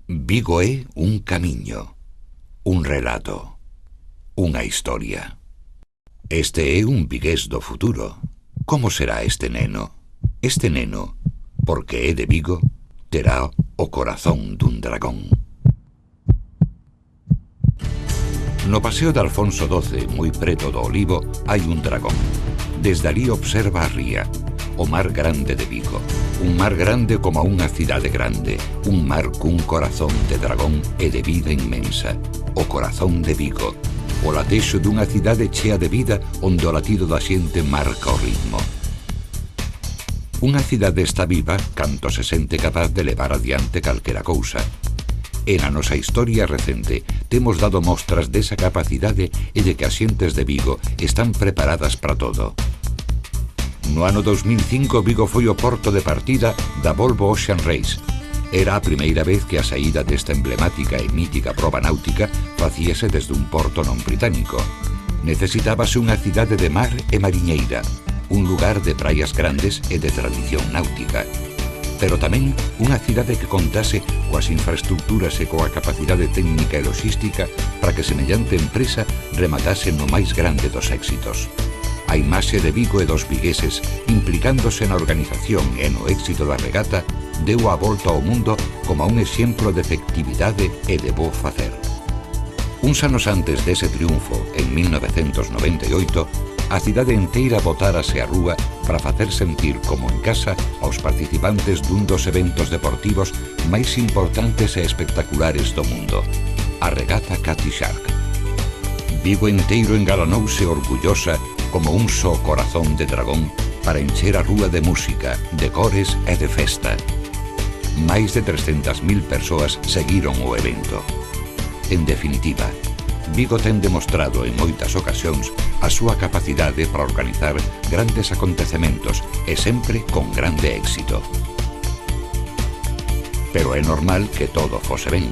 Vigo é un camiño, un relato, unha historia. Este é un vigués do futuro. Como será este neno? Este neno, porque é de Vigo, terá o corazón dun dragón. No paseo de Alfonso XII, moi preto do Olivo, hai un dragón. Desde ali observa a ría, o mar grande de Vigo. Un mar grande como unha cidade grande. Un mar cun corazón de dragón e de vida inmensa. O corazón de Vigo. O latexo dunha cidade chea de vida onde o latido da xente marca o ritmo. Unha cidade está viva canto se sente capaz de levar adiante calquera cousa. E na nosa historia recente temos dado mostras desa capacidade e de que as xentes de Vigo están preparadas para todo. No ano 2005 Vigo foi o porto de partida da Volvo Ocean Race. Era a primeira vez que a saída desta emblemática e mítica proba náutica facíase desde un porto non británico. Necesitábase unha cidade de mar e mariñeira, un lugar de praias grandes e de tradición náutica. Pero tamén unha cidade que contase coas infraestructuras e coa capacidade técnica e logística para que semellante empresa rematase no máis grande dos éxitos. A imaxe de Vigo e dos vigueses, implicándose na organización e no éxito da regata, deu a volta ao mundo como un exemplo de efectividade e de bo facer. Uns anos antes dese triunfo, en 1998, a cidade inteira botárase á rúa para facer sentir como en casa aos participantes dun dos eventos deportivos máis importantes e espectaculares do mundo, a regata Cutty Shark. Vigo inteiro engalanouse orgullosa como un só corazón de dragón para encher a rúa de música, de cores e de festa. Máis de 300.000 persoas seguiron o evento. En definitiva, Vigo ten demostrado en moitas ocasións a súa capacidade para organizar grandes acontecementos e sempre con grande éxito. Pero é normal que todo fose ben,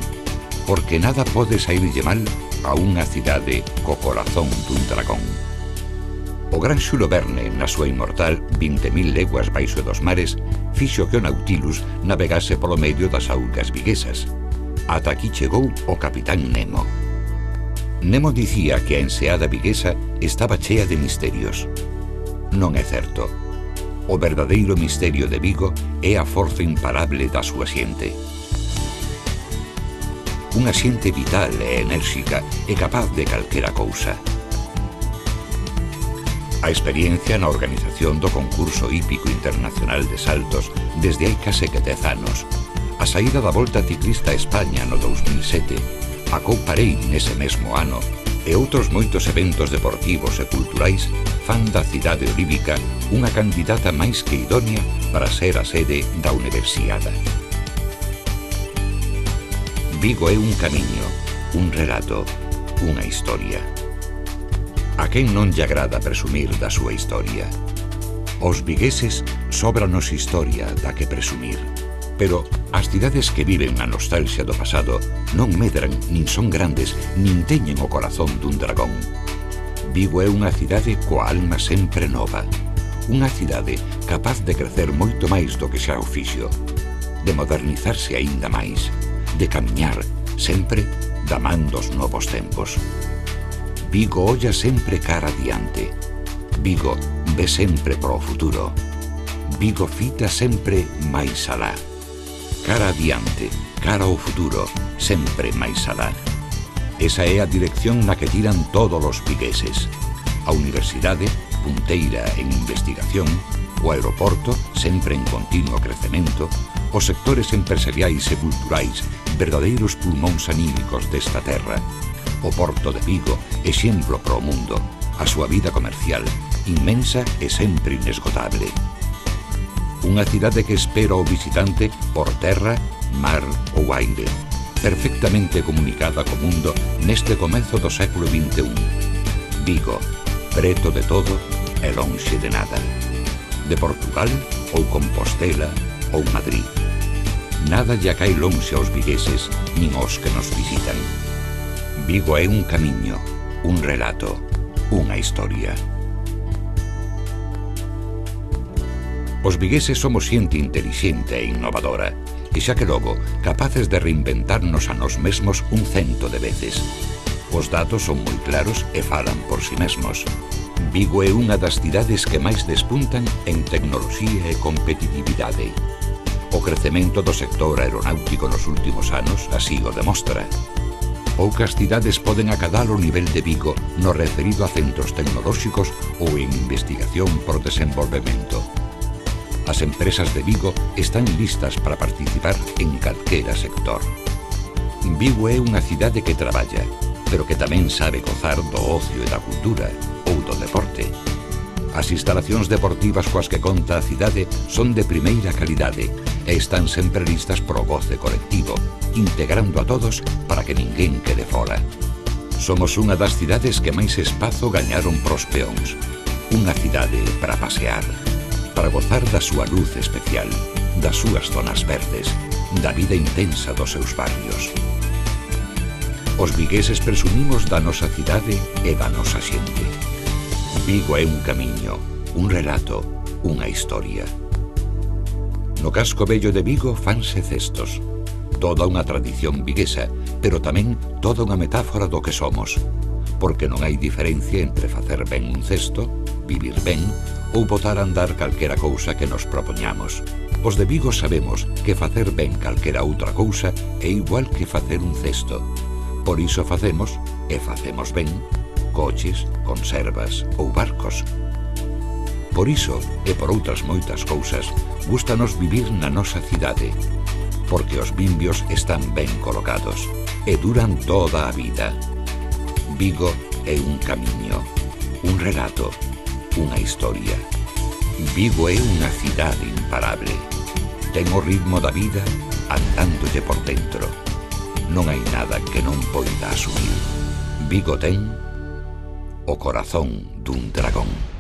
porque nada pode saírlle mal a unha cidade co corazón dun dragón. O gran Xulo Verne, na súa inmortal 20.000 leguas baixo dos mares, fixo que o Nautilus navegase polo medio das augas viguesas. Ata aquí chegou o Capitán Nemo. Nemo dicía que a enseada viguesa estaba chea de misterios. Non é certo. O verdadeiro misterio de Vigo é a forza imparable da súa xente. Unha xente vital e enérxica e capaz de calquera cousa. A experiencia na organización do concurso hípico internacional de saltos desde hai case 10 anos, a saída da Volta Ciclista a España no 2007, a Copa Rei nese mesmo ano e outros moitos eventos deportivos e culturais fan da cidade olívica unha candidata máis que idónea para ser a sede da Universiada. Vigo é un camiño, un relato, unha historia. A quen non lle agrada presumir da súa historia? Os vigueses sóbranos historia da que presumir. Pero as cidades que viven na nostalgia do pasado non medran, nin son grandes, nin teñen o corazón dun dragón. Vigo é unha cidade coa alma sempre nova. Unha cidade capaz de crecer moito máis do que xa o fixo, de modernizarse aínda máis, de camiñar sempre da man dos novos tempos. Vigo olla sempre cara adiante. Vigo ve sempre pro futuro. Vigo fita sempre máis alá. Cara adiante, cara ao futuro, sempre máis alá. Esa é a dirección na que tiran todos os vigueses. A universidade, punteira en investigación, o aeroporto, sempre en continuo crecemento, os sectores empresariais e culturais, verdadeiros pulmóns anímicos desta terra. O porto de Vigo, exemplo para o mundo, a súa vida comercial, inmensa e sempre inesgotable. Unha cidade que espera ao visitante por terra, mar ou aire, perfectamente comunicada co mundo neste comezo do século XXI. Vigo, preto de todo e lonxe de nada. De Portugal ou Compostela ou Madrid. Nada lle cae lonxe aos vigueses, nin aos que nos visitan. Vigo é un camiño, un relato, unha historia. Os vigueses somos xente intelixente e innovadora, e xa que logo capaces de reinventarnos a nós mesmos 100 de veces. Os datos son moi claros e falan por si mesmos. Vigo é unha das cidades que máis despuntan en tecnoloxía e competitividade. O crecemento do sector aeronáutico nos últimos anos así o demostra. Poucas cidades poden acadar o nivel de Vigo no referido a centros tecnolóxicos ou en investigación por desenvolvemento. As empresas de Vigo están listas para participar en calquera sector. Vigo é unha cidade que traballa, pero que tamén sabe gozar do ocio e da cultura, ou do deporte. As instalacións deportivas coas que conta a cidade son de primeira calidade e están sempre listas pro goce colectivo, integrando a todos para que ninguén quede fora. Somos unha das cidades que máis espazo gañaron pros peóns. Unha cidade para pasear, para gozar da súa luz especial, das súas zonas verdes, da vida intensa dos seus barrios. Os vigueses presumimos da nosa cidade e da nosa xente. Vigo é un camiño, un relato, unha historia. No casco vello de Vigo fanse cestos. Toda unha tradición viguesa, pero tamén toda unha metáfora do que somos. Porque non hai diferencia entre facer ben un cesto, vivir ben, ou botar a andar calquera cousa que nos propoñamos. Os de Vigo sabemos que facer ben calquera outra cousa é igual que facer un cesto. Por iso facemos, e facemos ben, coches, conservas ou barcos. Por iso, e por outras moitas cousas, gústanos vivir na nosa cidade, porque os vimbios están ben colocados e duran toda a vida. Vigo é un camiño, un relato, unha historia. Vigo é unha cidade imparable. Ten o ritmo da vida andándolle por dentro. Non hai nada que non poida asumir. Vigo ten o corazón dun dragón.